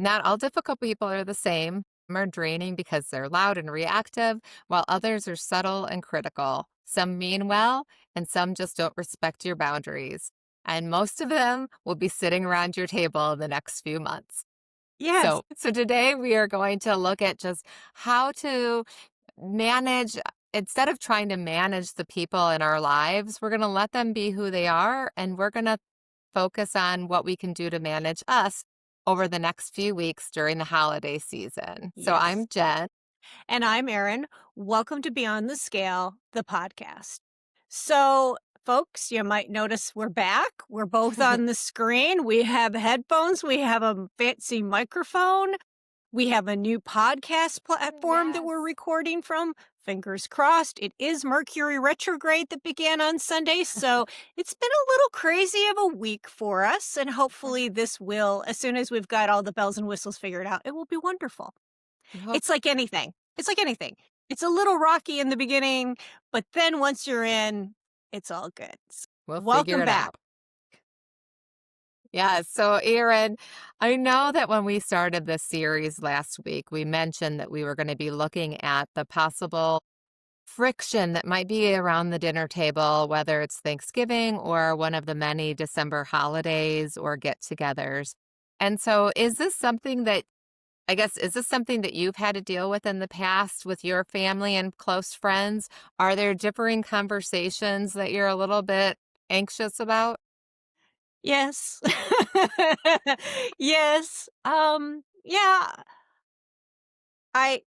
Not all difficult people are the same. Some are draining because they're loud and reactive, while others are subtle and critical. Some mean well, and some just don't respect your boundaries. And most of them will be sitting around your table in the next few months. Yes. So today we are going to look at just how to manage, instead of trying to manage the people in our lives, we're going to let them be who they are, and we're going to focus on what we can do to manage us over the next few weeks during the holiday season. So Yes. I'm Jen. And I'm Erin. Welcome to Beyond the Scale, the podcast. So, folks, you might notice we're back. We're both on the screen. We have headphones. We have a fancy microphone. We have a new podcast platform that Yes. we're recording from. Fingers crossed. It is Mercury retrograde that began on Sunday. So it's been a little crazy of a week for us. And hopefully, this will, as soon as we've got all the bells and whistles figured out, it will be wonderful. I hope It's like anything. It's like anything. It's a little rocky in the beginning, but then once you're in, it's all good. we'll figure Welcome it back. out. Yeah. So, Erin, I know that when we started this series last week, we mentioned that we were going to be looking at the possible friction that might be around the dinner table, whether it's Thanksgiving or one of the many December holidays or get togethers. And so, is this something that you've had to deal with in the past with your family and close friends? Are there differing conversations that you're a little bit anxious about? Yes. Yes. Yeah, I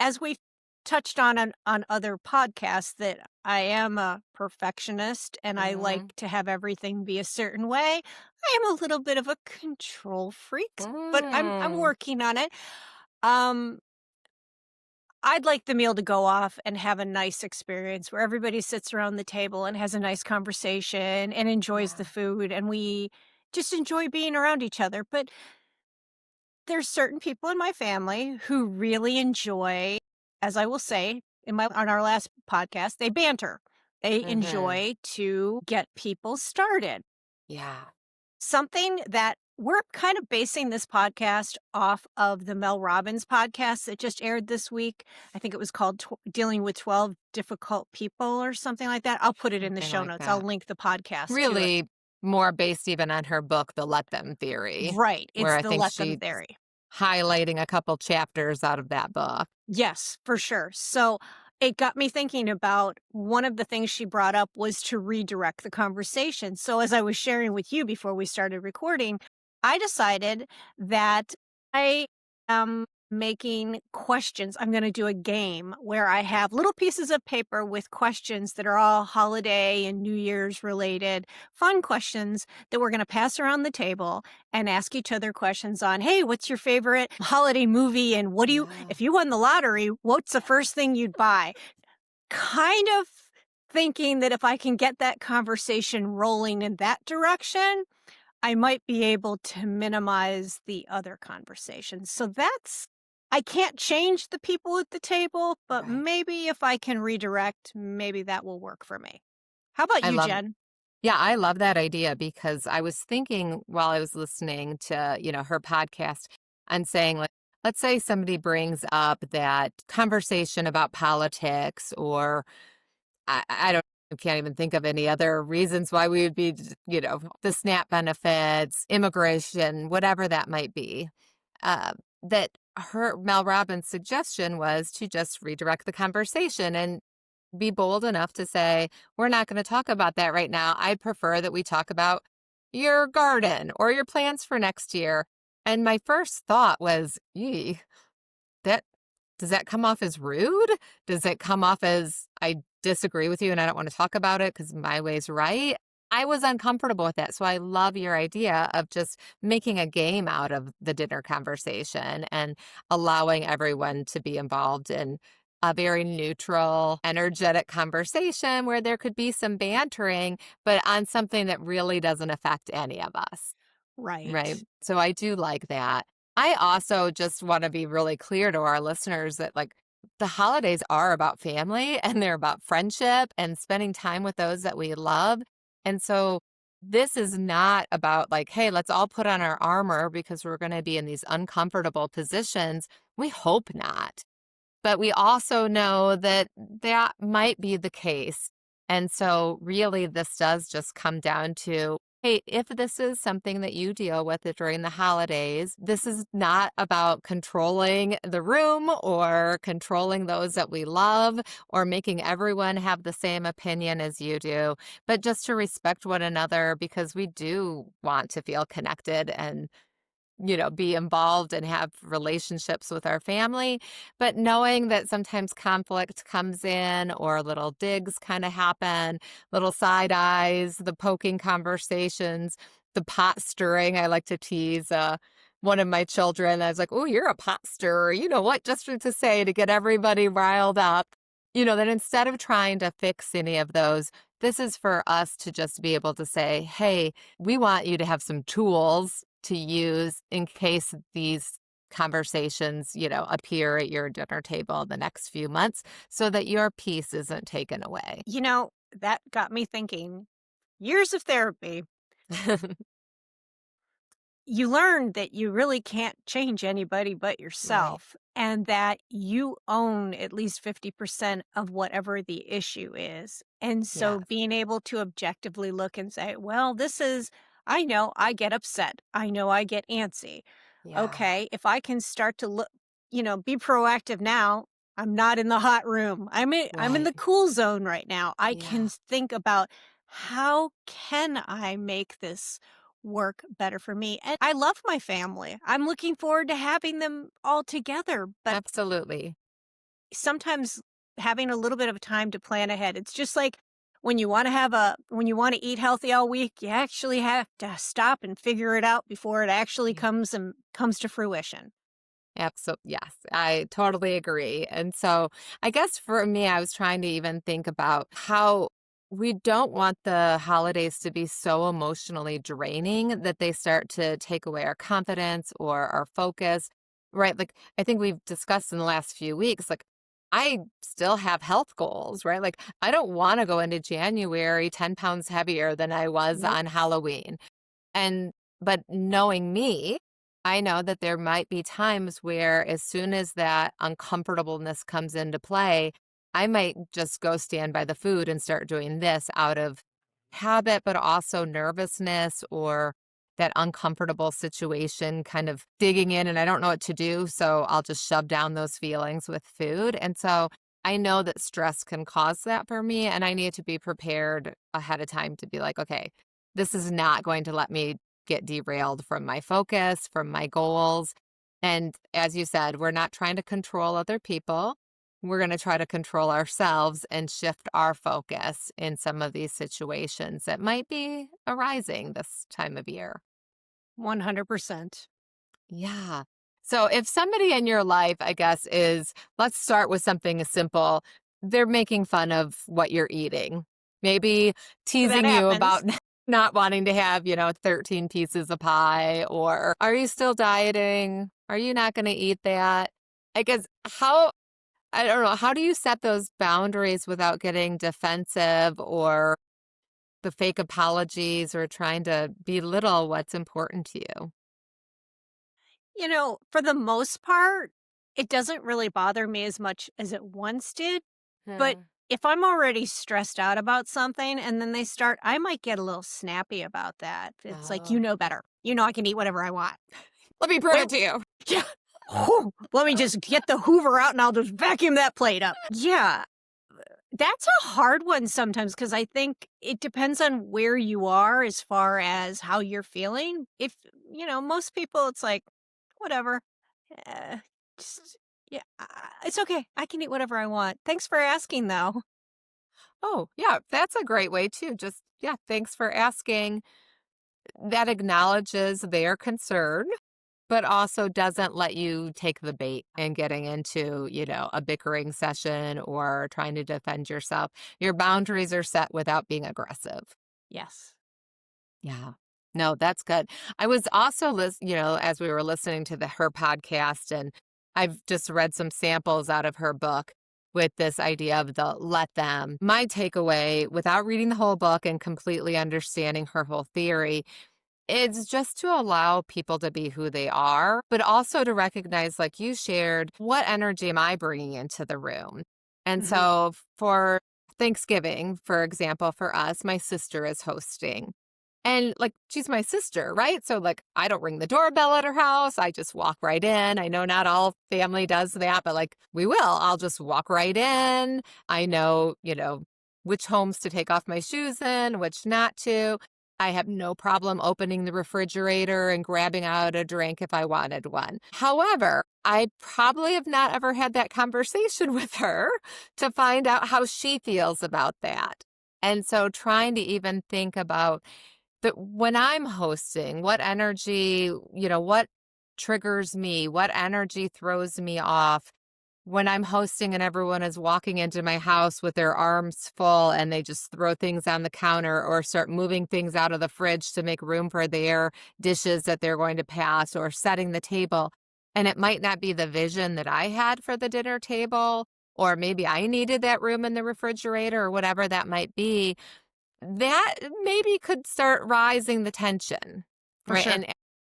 as we've touched on other podcasts that I am a perfectionist and I like Mm. to have everything be a certain way. I am a little bit of a control freak, but I'm Mm. working on it. Um I'd like the meal to go off and have a nice experience where everybody sits around the table and has a nice conversation and enjoys the Yeah. food and we just enjoy being around each other. But there's certain people in my family who really enjoy, as I will say on our last podcast, they banter. They Hmm. enjoy to get people started. Yeah. Something that we're kind of basing this podcast off of the Mel Robbins podcast that just aired this week. I think it was called Dealing with 12 Difficult People or something like that. I'll put it in the Something show like notes. I'll that. link the podcast to it. Really more based even on her book, The Let Them Theory, Right. where It's I the think let them she's theory. highlighting a couple chapters out of that book. Yes, for sure. So it got me thinking about one of the things she brought up was to redirect the conversation. So as I was sharing with you before we started recording, I decided that I am making questions. I'm going to do a game where I have little pieces of paper with questions that are all holiday and New Year's related, fun questions that we're going to pass around the table and ask each other questions on, hey, what's your favorite holiday movie? And Yeah. if you won the lottery, what's the first thing you'd buy? Kind of thinking that if I can get that conversation rolling in that direction, I might be able to minimize the other conversations. So I can't change the people at the table, but Right. maybe if I can redirect, maybe that will work for me. How about I you, love Jen? Yeah, I love that idea because I was thinking while I was listening to, her podcast and saying, like, let's say somebody brings up that conversation about politics, or I don't I can't even think of any other reasons why we would be, the SNAP benefits, immigration, whatever that might be. Uh, that her Mel Robbins' suggestion was to just redirect the conversation and be bold enough to say, we're not going to talk about that right now. I'd prefer that we talk about your garden or your plans for next year. And my first thought was, "Yee, that does that come off as rude? Does it come off as I disagree with you and I don't want to talk about it because my way's right?" I was uncomfortable with that. So I love your idea of just making a game out of the dinner conversation and allowing everyone to be involved in a very neutral, energetic conversation where there could be some bantering, but on something that really doesn't affect any of us. Right. Right. So I do like that. I also just want to be really clear to our listeners that, like, the holidays are about family and they're about friendship and spending time with those that we love. And so this is not about like, hey, let's all put on our armor because we're going to be in these uncomfortable positions. We hope not. But we also know that that might be the case. And so, really, this does just come down to hey, if this is something that you deal with during the holidays, this is not about controlling the room or controlling those that we love or making everyone have the same opinion as you do, but just to respect one another because we do want to feel connected and be involved and have relationships with our family, but knowing that sometimes conflict comes in or little digs kind of happen, little side eyes, the poking conversations, the pot stirring. I like to tease one of my children. I was like, oh, you're a pot stirrer. You know what? Just to say to get everybody riled up, that instead of trying to fix any of those, this is for us to just be able to say, hey, we want you to have some tools to use in case these conversations, appear at your dinner table the next few months so that your peace isn't taken away. That got me thinking. Years of therapy, you learn that you really can't change anybody but Right. yourself, and that you own at least 50% of whatever the issue is. And so Yes. being able to objectively look and say, well, I know I get upset. I know I get antsy. Yeah. Okay, if I can start to look, be proactive now. I'm not in the hot room. I'm in Right. the cool zone right now. I can Yeah. think about how can I make this work better for me. And I love my family. I'm looking forward to having them all together, but Absolutely. sometimes having a little bit of time to plan ahead. It's just like when you want to eat healthy all week, you actually have to stop and figure it out before it actually Yeah. comes to fruition. Absolutely. Yes, I totally agree. And so I guess for me, I was trying to even think about how we don't want the holidays to be so emotionally draining that they start to take away our confidence or our focus, right? Like, I think we've discussed in the last few weeks, like, I still have health goals, right? Like, I don't want to go into January 10 pounds heavier than I was Nope. on Halloween. And but knowing me, I know that there might be times where as soon as that uncomfortableness comes into play, I might just go stand by the food and start doing this out of habit, but also nervousness or that uncomfortable situation kind of digging in and I don't know what to do. So I'll just shove down those feelings with food. And so I know that stress can cause that for me. And I need to be prepared ahead of time to be like, okay, this is not going to let me get derailed from my focus, from my goals. And as you said, we're not trying to control other people. We're going to try to control ourselves and shift our focus in some of these situations that might be arising this time of year. 100%. Yeah. So if somebody in your life, I guess, let's start with something simple. They're making fun of what you're eating, maybe That teasing you about happens. not wanting to have, 13 pieces of pie, or are you still dieting? Are you not going to eat that? I guess I don't know, how do you set those boundaries without getting defensive or the fake apologies or trying to belittle what's important to you? For the most part, it doesn't really bother me as much as it once did. But Yeah. if I'm already stressed out about something and then I might get a little snappy about that. It's like, you Oh. know better. You know I can eat whatever I want. Let me prove Wait, it to you. yeah. Let me just get the Hoover out and I'll just vacuum that plate up. Yeah. That's a hard one sometimes because I think it depends on where you are as far as how you're feeling. Most people, it's like, whatever. Uh, just, yeah, it's okay. I can eat whatever I want. Thanks for asking, though. Oh, yeah, that's a great way too. Just, yeah, thanks for asking. That acknowledges their concern, but also doesn't let you take the bait and getting into, a bickering session or trying to defend yourself. Your boundaries are set without being aggressive. Yes. Yeah. No, that's good. I was also as we were listening to her podcast and I've just read some samples out of her book. with this idea of the let them. My takeaway, without reading the whole book and completely understanding her whole theory, it's just to allow people to be who they are, but also to recognize, like you shared, what energy am I bringing into the room? And Mhm. so for Thanksgiving, for example, for us, my sister is hosting. And like, she's my sister, right? So, like, I don't ring the doorbell at her house. I just walk right in. I know not all family does that, but like, we will. I'll just walk right in. I know, which homes to take off my shoes in, which not to. I have no problem opening the refrigerator and grabbing out a drink if I wanted one. However, I probably have not ever had that conversation with her to find out how she feels about that. And so trying to even think about that when I'm hosting, what energy, what triggers me, what energy throws me off when I'm hosting and everyone is walking into my house with their arms full and they just throw things on the counter or start moving things out of the fridge to make room for their dishes that they're going to pass or setting the table. And it might not be the vision that I had for the dinner table, or maybe I needed that room in the refrigerator or whatever that might be. That maybe could start rising the tension, For right?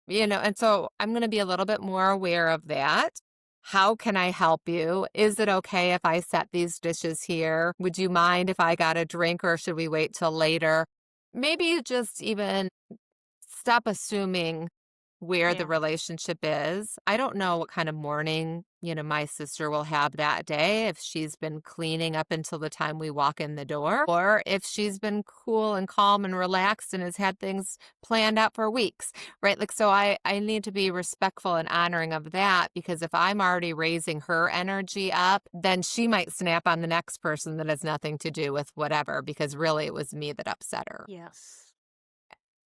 sure. And so I'm going to be a little bit more aware of that. How can I help you? Is it okay if I set these dishes here? Would you mind if I got a drink or should we wait till later? Maybe just even stop assuming where the Yeah. relationship is. I don't know what kind of morning, my sister will have that day, if she's been cleaning up until the time we walk in the door, or if she's been cool and calm and relaxed and has had things planned out for weeks, right? Like, so I need to be respectful and honoring of that, because if I'm already raising her energy up, then she might snap on the next person that has nothing to do with whatever, because really it was me that upset her. Yes.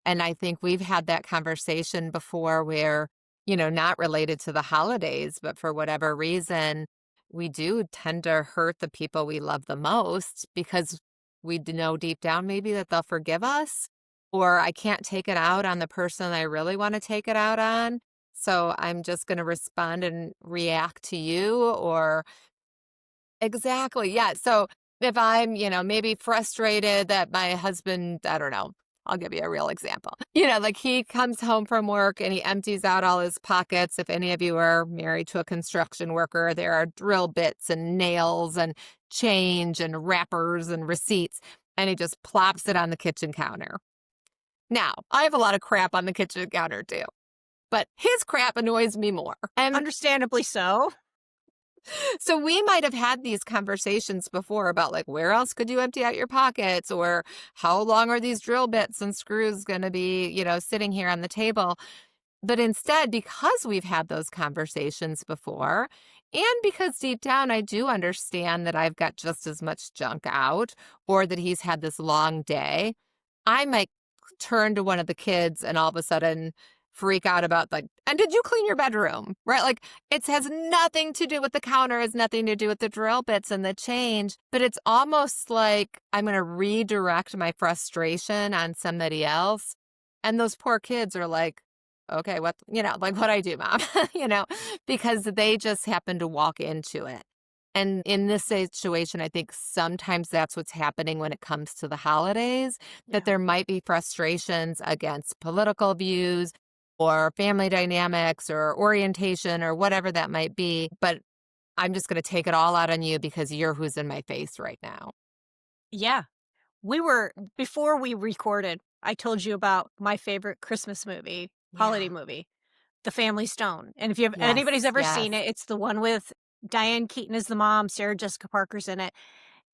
And I think we've had that conversation before where, not related to the holidays, but for whatever reason, we do tend to hurt the people we love the most because we know deep down maybe that they'll forgive us, or I can't take it out on the person I really want to take it out on. So I'm just going to respond and react to you, or exactly. Yeah. So if I'm, maybe frustrated that my husband, I don't know, I'll give you a real example. Like he comes home from work and he empties out all his pockets. If any of you are married to a construction worker, there are drill bits and nails and change and wrappers and receipts. And he just plops it on the kitchen counter. Now, I have a lot of crap on the kitchen counter too, but his crap annoys me more. And Understandably so. so we might have had these conversations before about, like, where else could you empty out your pockets, or how long are these drill bits and screws going to be, sitting here on the table. But instead, because we've had those conversations before, and because deep down I do understand that I've got just as much junk out, or that he's had this long day, I might turn to one of the kids and all of a sudden freak out about, like, and did you clean your bedroom? Right? Like, it has nothing to do with the counter, has nothing to do with the drill bits and the change, but it's almost like I'm going to redirect my frustration on somebody else. And those poor kids are like, okay, like, what I do, mom, because they just happen to walk into it. And in this situation, I think sometimes that's what's happening when it comes to the holidays, that Yeah. there might be frustrations against political views or family dynamics or orientation or whatever that might be. But I'm just going to take it all out on you because you're who's in my face right now. Yeah. Before we recorded, I told you about my favorite Christmas movie, holiday Yeah. movie, The Family Stone. And if anybody's Yes. ever seen Yes. it, it's the one with Diane Keaton as the mom, Sarah Jessica Parker's in it,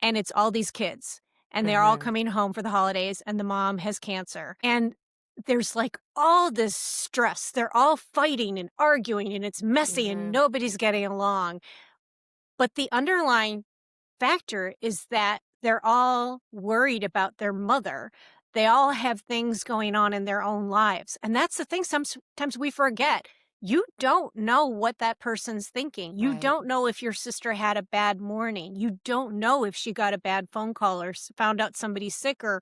and it's all these kids. And they're all Hmm. coming home for the holidays, and the mom has cancer. And there's like all this stress. They're all fighting and arguing, and it's messy, and Hmm. nobody's getting along. But the underlying factor is that they're all worried about their mother. They all have things going on in their own lives. And that's the thing sometimes we forget. You don't know what that person's thinking. You Right. don't know if your sister had a bad morning. You don't know if she got a bad phone call or found out somebody's sick or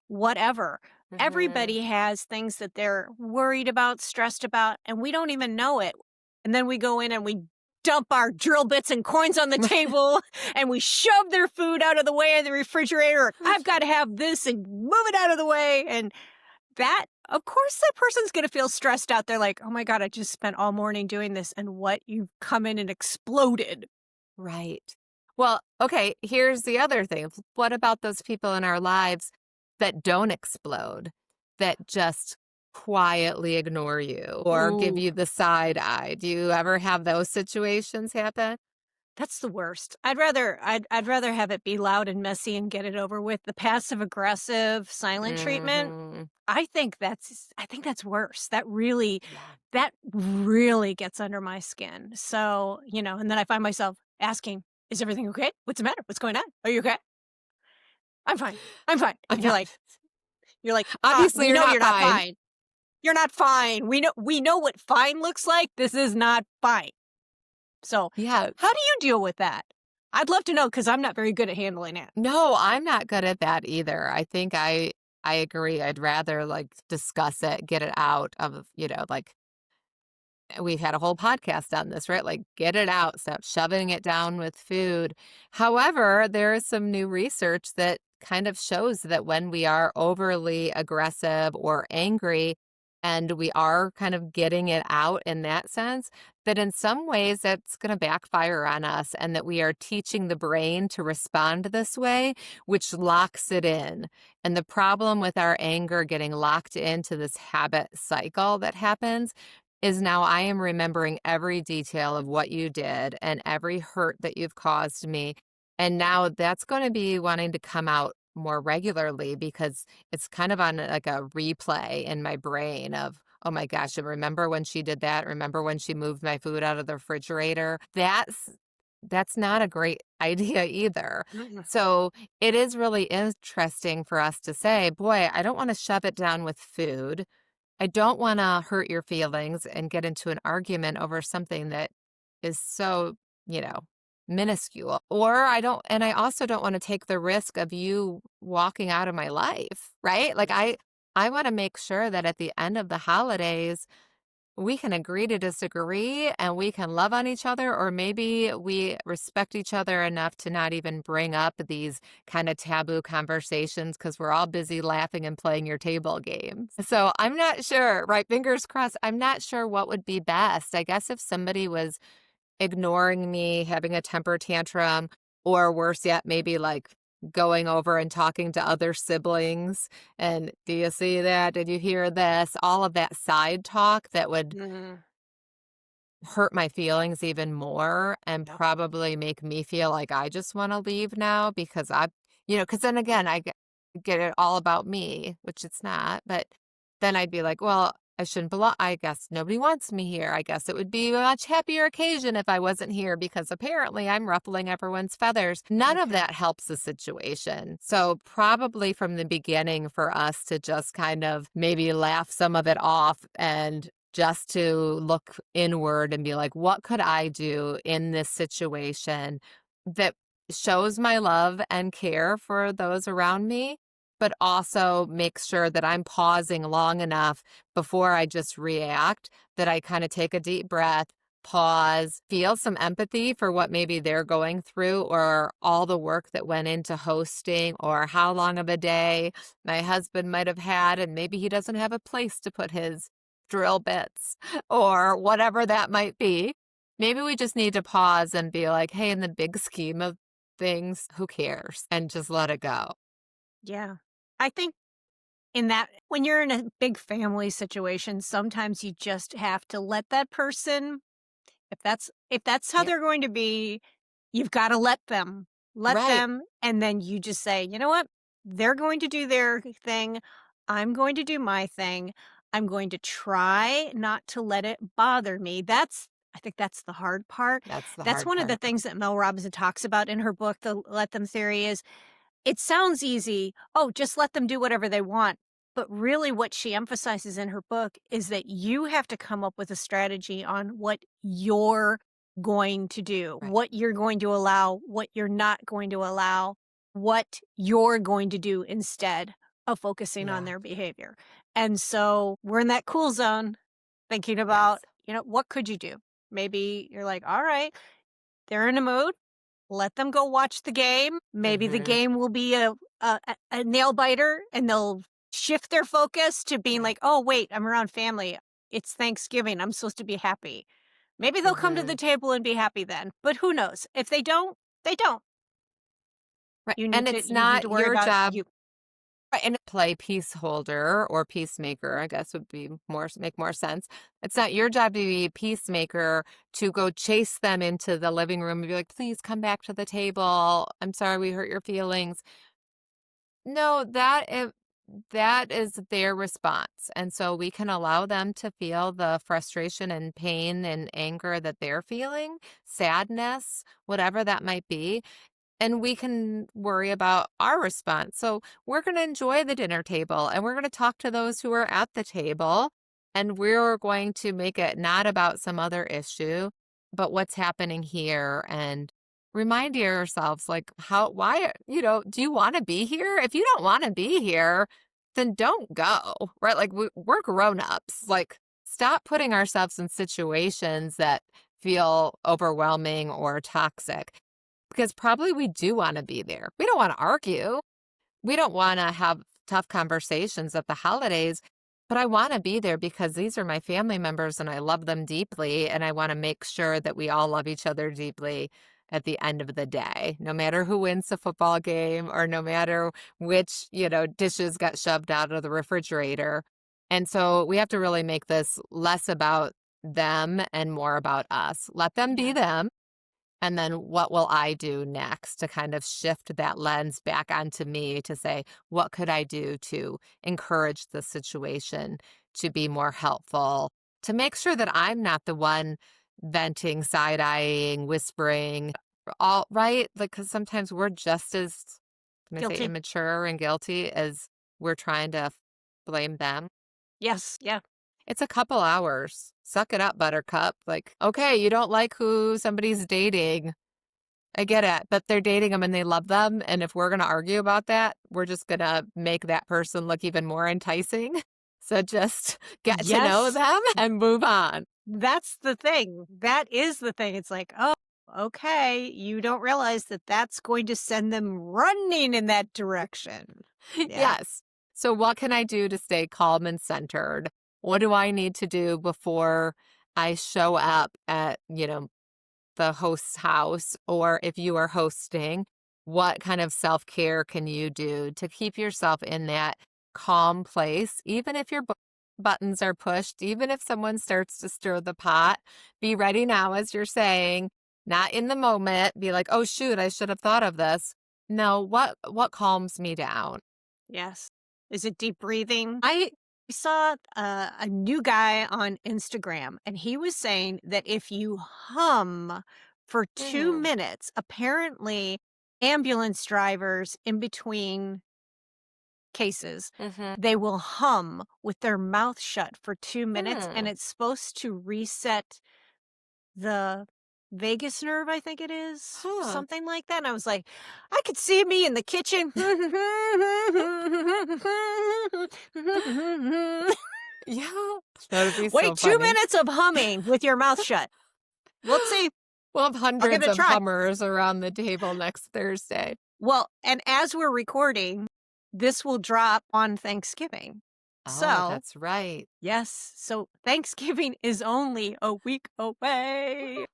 whatever. Hmm. Everybody has things that they're worried about, stressed about, and we don't even know it. And then we go in and we dump our drill bits and coins on the table and we shove their food out of the way in the refrigerator. I've got to have this and move it out of the way. And that, of course, that person's going to feel stressed out. They're like, oh my God, I just spent all morning doing this. And what? You've come in and exploded. Right. Well, okay, here's the other thing. What about those people in our lives that don't explode, that just quietly ignore you or give Ooh, you the side eye? Do you ever have those situations happen? that's the worst. I'd rather have it be loud and messy and get it over with. The passive aggressive silent treatment, Mhm. I think that's worse. Yeah. That really gets under my skin. So, and then I find myself asking, "Is everything okay? What's the matter? What's going on? Are you okay?" "I'm fine. I'm fine." I'm And you're not like you're like, obviously, we you're know not you're not fine. fine. You're not fine. We know what fine looks like. This is not fine." So, how Yes. do you deal with that? I'd love to know because I'm not very good at handling it. No, I'm not good at that either. I think I agree. I'd rather, like, discuss it, get it out of, like, we've had a whole podcast on this, right? Like, get it out, stop shoving it down with food. However, there is some new research that kind of shows that when we are overly aggressive or angry and we are kind of getting it out in that sense, that in some ways that's going to backfire on us and that we are teaching the brain to respond this way, which locks it in. And the problem with our anger getting locked into this habit cycle that happens is now I am remembering every detail of what you did and every hurt that you've caused me. And now that's going to be wanting to come out more regularly because it's kind of on like a replay in my brain of, oh my gosh, and remember when she did that? Remember when she moved my food out of the refrigerator? That's not a great idea either. Mm-mm. So it is really interesting for us to say, boy, I don't want to shove it down with food. I don't wanna hurt your feelings and get into an argument over something that is so, you know, minuscule. Or I also don't wanna take the risk of you walking out of my life, right? Like, I wanna make sure that at the end of the holidays, we can agree to disagree and we can love on each other, or maybe we respect each other enough to not even bring up these kind of taboo conversations because we're all busy laughing and playing your table game. So I'm not sure, right? Fingers crossed. I'm not sure what would be best. I guess if somebody was ignoring me, having a temper tantrum, or worse yet, maybe like going over and talking to other siblings. And do you see that? Did you hear this? All of that side talk that would Mhm. hurt my feelings even more and Yep. probably make me feel like I just want to leave now because because then again, get it all about me, which it's not. But then I'd be like, well, I shouldn't belong. I guess nobody wants me here. I guess it would be a much happier occasion if I wasn't here because apparently I'm ruffling everyone's feathers. None of Okay. that helps the situation. So, probably from the beginning, for us to just kind of maybe laugh some of it off and just to look inward and be like, what could I do in this situation that shows my love and care for those around me, but also makes sure that I'm pausing long enough before I just react, that I kind of take a deep breath, pause, feel some empathy for what maybe they're going through or all the work that went into hosting or how long of a day my husband might have had, and maybe he doesn't have a place to put his drill bits or whatever that might be. Maybe we just need to pause and be like, hey, in the big scheme of things, who cares? And just let it go. Yeah. I think in that when you're in a big family situation, sometimes you just have to let that person, if that's how Yeah. they're going to be, you've got to let them. Let Right. them, and then you just say, "You know what? They're going to do their thing. I'm going to do my thing. I'm going to try not to let it bother me." I think that's the hard part. That's the That's hard one of the part. things that Mel Robbins talks about in her book, The Let Them Theory, is it sounds easy. Oh, just let them do whatever they want. But really, what she emphasizes in her book is that you have to come up with a strategy on what you're going to do, Right. what you're going to allow, what you're not going to allow, what you're going to do instead of focusing on Yeah. their behavior. And so we're in that cool zone thinking about, Yes. what could you do? Maybe you're like, all right, they're in a mood. Let them go watch the game. Maybe the Mhm. game will be a nail biter and they'll shift their focus to being Right. like, oh, wait, I'm around family. It's Thanksgiving. I'm supposed to be happy. Maybe they'll come to the Mhm. table and be happy then. But who knows? If they don't, they don't. Right, You need and to it's you need not to worry your about job. you. Right, and play peace holder or peacemaker, I guess would be more make more sense. It's not your job to be a peacemaker to go chase them into the living room and be like, "Please come back to the table. I'm sorry we hurt your feelings." No, that is their response. And so we can allow them to feel the frustration and pain and anger that they're feeling, sadness, whatever that might be, and we can worry about our response. So we're going to enjoy the dinner table and we're going to talk to those who are at the table and we're going to make it not about some other issue, but what's happening here and remind yourselves like why, do you want to be here? If you don't want to be here, then don't go, right? Like we're grown-ups. Like stop putting ourselves in situations that feel overwhelming or toxic because probably we do wanna be there. We don't wanna argue. We don't wanna have tough conversations at the holidays, but I wanna be there because these are my family members and I love them deeply, and I wanna make sure that we all love each other deeply at the end of the day, no matter who wins the football game or no matter which, dishes got shoved out of the refrigerator. And so we have to really make this less about them and more about us. Let them be Yeah. them. And then what will I do next to kind of shift that lens back onto me to say, what could I do to encourage the situation to be more helpful, to make sure that I'm not the one venting, side eyeing, whispering, all right? Like, because sometimes we're just as, can I say, Guilty. immature and guilty as we're trying to blame them. Yes. Yeah. It's a couple hours. Suck it up, buttercup. Like, okay, you don't like who somebody's dating. I get it, but they're dating them and they love them, and if we're gonna argue about that, we're just gonna make that person look even more enticing. So just get to know Yes. them and move on. That's the thing. That is the thing. It's like, oh, okay. You don't realize that that's going to send them running in that direction. Yeah. Yes. So what can I do to stay calm and centered? What do I need to do before I show up at, the host's house, or if you are hosting, what kind of self care can you do to keep yourself in that calm place, even if your buttons are pushed, even if someone starts to stir the pot? Be ready now, as you're saying, not in the moment. Be like, oh, shoot, I should have thought of this. No, what calms me down? Yes. Is it deep breathing? I saw a new guy on Instagram, and he was saying that if you hum for 2 minutes, apparently ambulance drivers in between cases, Mm-hmm. they will hum with their mouth shut for 2 minutes, and Hmm. it's supposed to reset the vagus nerve, I think it is, Huh. something like that, and I was like, I could see me in the kitchen. Yeah. That would be so Wait 2 funny. minutes of humming with your mouth shut. Let's see. We'll have I'll give hundreds it a of try. hummers around the table next Thursday. Well, and as we're recording, this will drop on Thanksgiving. Oh, So, that's right. yes, so Thanksgiving is only a week away.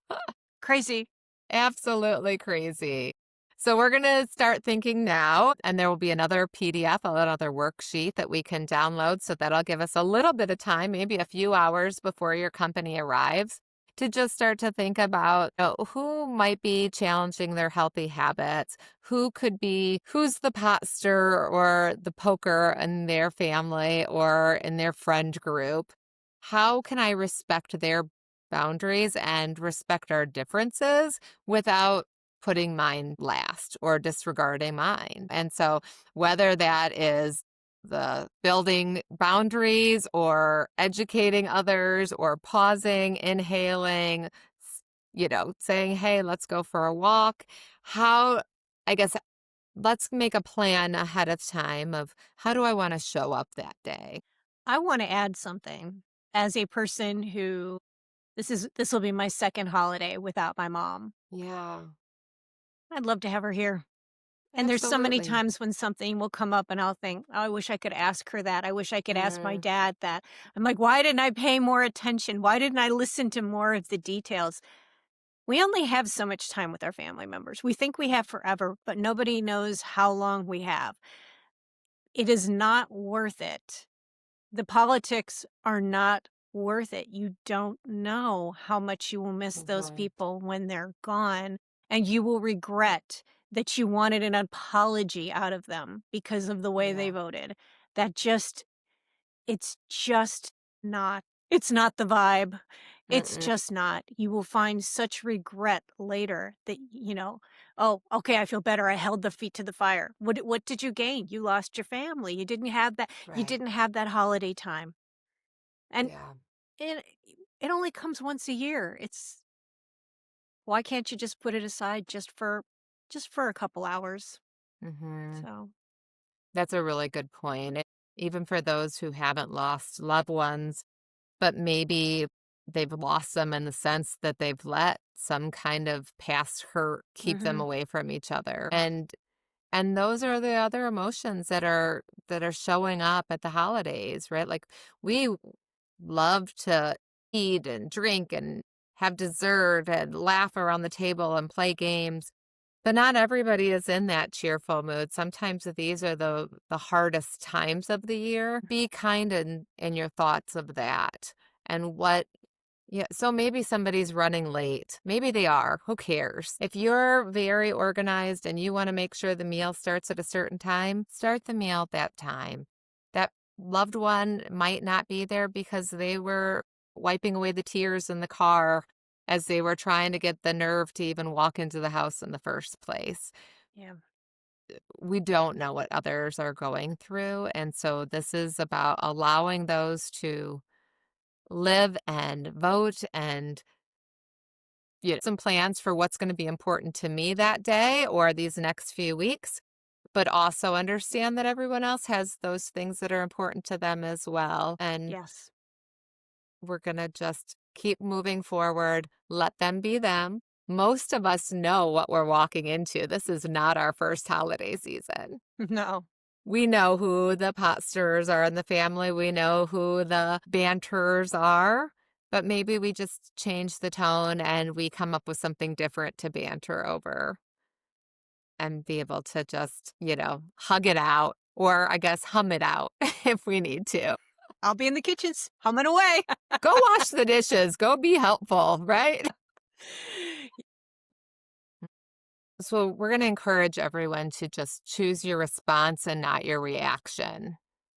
Crazy. Absolutely crazy. So we're going to start thinking now, and there will be another PDF, another worksheet that we can download. So that'll give us a little bit of time, maybe a few hours before your company arrives, to just start to think about who might be challenging their healthy habits, who's the pot stirrer or the poker in their family or in their friend group. How can I respect their boundaries and respect our differences without putting mine last or disregarding mine? And so, whether that is the building boundaries or educating others or pausing, inhaling, saying, hey, let's go for a walk. How, I guess, let's make a plan ahead of time of how do I want to show up that day? I wanna add something as a person who This will be my second holiday without my mom. Yeah, I'd love to have her here. And there's so many absolutely. times when something will come up and I'll think, "Oh, I wish I could ask her that. I wish I could ask my Mm, dad that." I'm like, "Why didn't I pay more attention? Why didn't I listen to more of the details?" We only have so much time with our family members. We think we have forever, but nobody knows how long we have. It is not worth it. The politics are not worth it. You don't know how much you will miss those mhm. people when they're gone, and you will regret that you wanted an apology out of them because of the way they Yeah. voted. That just it's just not it's not the vibe. It's Mm-mm. just not. You will find such regret later that, "Oh, okay, I feel better. I held the feet to the fire." What did you gain? You lost your family. You Right. didn't have that holiday time. And Yeah. it it only comes once a year. It's why can't you just put it aside just for a couple hours? Hmm. So, That's a really good point. Even for those who haven't lost loved ones, but maybe they've lost them in the sense that they've let some kind of past hurt keep them mhm, away from each other. And those are the other emotions that are showing up at the holidays, right? Like we love to eat and drink and have dessert and laugh around the table and play games. But not everybody is in that cheerful mood. Sometimes these are the hardest times of the year. Be kind in your thoughts of that. And what yeah, so maybe somebody's running late. Maybe they are. Who cares? If you're very organized and you want to make sure the meal starts at a certain time, start the meal at that time. That loved one might not be there because they were wiping away the tears in the car as they were trying to get the nerve to even walk into the house in the first place. yeah. We don't know what others are going through. And so this is about allowing those to live and vote and some plans for what's going to be important to me that day or these next few weeks, but also understand that everyone else has those things that are important to them as well. And Yes. we're going to just keep moving forward, let them be them. Most of us know what we're walking into. This is not our first holiday season. No. We know who the pot stirrers are in the family. We know who the banterers are, but maybe we just change the tone and we come up with something different to banter over and be able to just, hug it out or I guess hum it out if we need to. I'll be in the kitchens humming away. Go wash the dishes. Go be helpful, right? So, we're going to encourage everyone to just choose your response and not your reaction,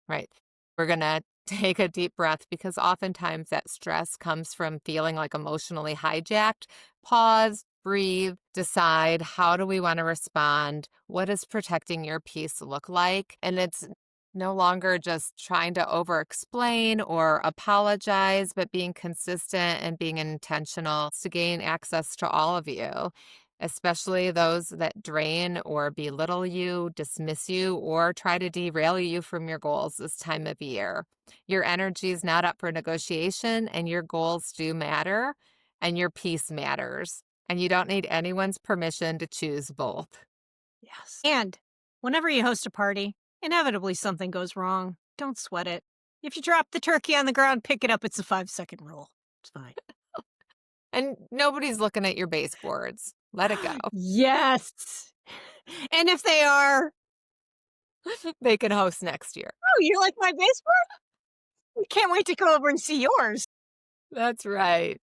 right? We're going to take a deep breath because oftentimes that stress comes from feeling like emotionally hijacked. Pause, breathe, decide how do we want to respond? What does protecting your peace look like? And it's no longer just trying to over explain or apologize, but being consistent and being intentional to gain access to all of you, especially those that drain or belittle you, dismiss you, or try to derail you from your goals this time of year. Your energy is not up for negotiation, and your goals do matter, and your peace matters. And you don't need anyone's permission to choose both. Yes. And whenever you host a party, inevitably something goes wrong. Don't sweat it. If you drop the turkey on the ground, pick it up. It's a 5-second rule. It's fine. And nobody's looking at your baseboards. Let it go. Yes. And if they are, They can host next year. "Oh, you like my baseboard? We can't wait to go over and see yours." That's right.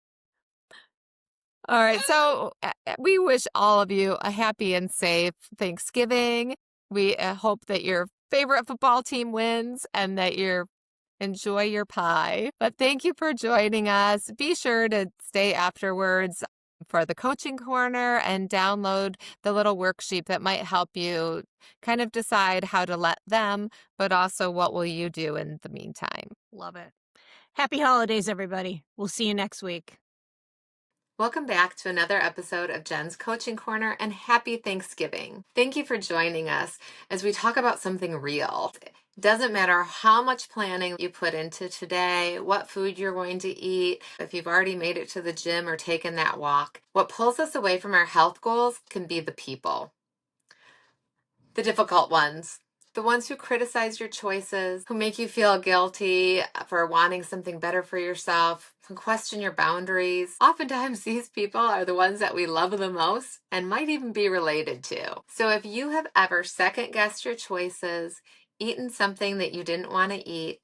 All right. So we wish all of you a happy and safe Thanksgiving. We hope that your favorite football team wins and that you enjoy your pie. But thank you for joining us. Be sure to stay afterwards for the coaching corner and download the little worksheet that might help you kind of decide how to let them, but also what will you do in the meantime. Love it. Happy holidays, everybody. We'll see you next week. Welcome back to another episode of Jen's Coaching Corner, and happy Thanksgiving. Thank you for joining us as we talk about something real. It doesn't matter how much planning you put into today, what food you're going to eat, if you've already made it to the gym or taken that walk. What pulls us away from our health goals can be the people. The difficult ones. The ones who criticize your choices, who make you feel guilty for wanting something better for yourself, who question your boundaries. Oftentimes, these people are the ones that we love the most and might even be related to. So, if you have ever second guessed your choices, eaten something that you didn't want to eat,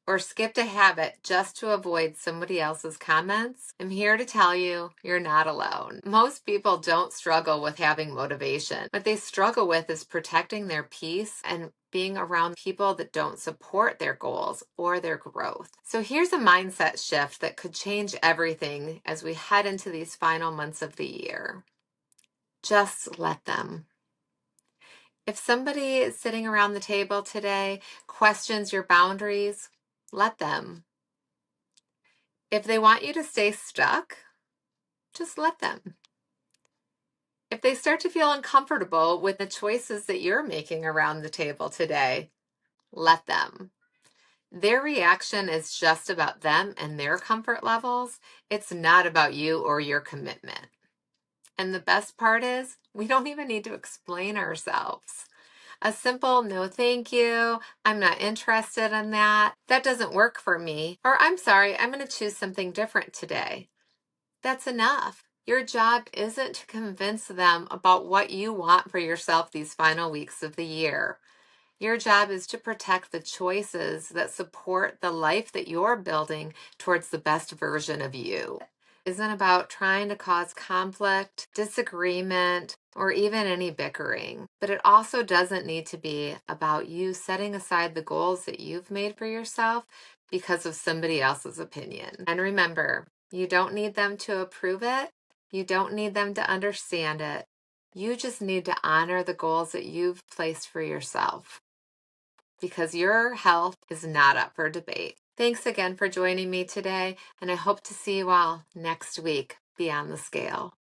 or skipped a habit just to avoid somebody else's comments, I'm here to tell you you're not alone. Most people don't struggle with having motivation. What they struggle with is protecting their peace and being around people that don't support their goals or their growth. So here's a mindset shift that could change everything as we head into these final months of the year. Just let them. If somebody is sitting around the table today questions your boundaries, let them. If they want you to stay stuck, just let them. If they start to feel uncomfortable with the choices that you're making around the table today, let them. Their reaction is just about them and their comfort levels. It's not about you or your commitment. And the best part is, we don't even need to explain ourselves. A simple no thank you, I'm not interested in that, that doesn't work for me, or I'm sorry, I'm going to choose something different today. That's enough. Your job isn't to convince them about what you want for yourself these final weeks of the year. Your job is to protect the choices that support the life that you're building towards the best version of you. It isn't about trying to cause conflict, disagreement, or even any bickering. But it also doesn't need to be about you setting aside the goals that you've made for yourself because of somebody else's opinion. And remember, you don't need them to approve it. You don't need them to understand it. You just need to honor the goals that you've placed for yourself, because your health is not up for debate. Thanks again for joining me today, and I hope to see you all next week beyond the scale.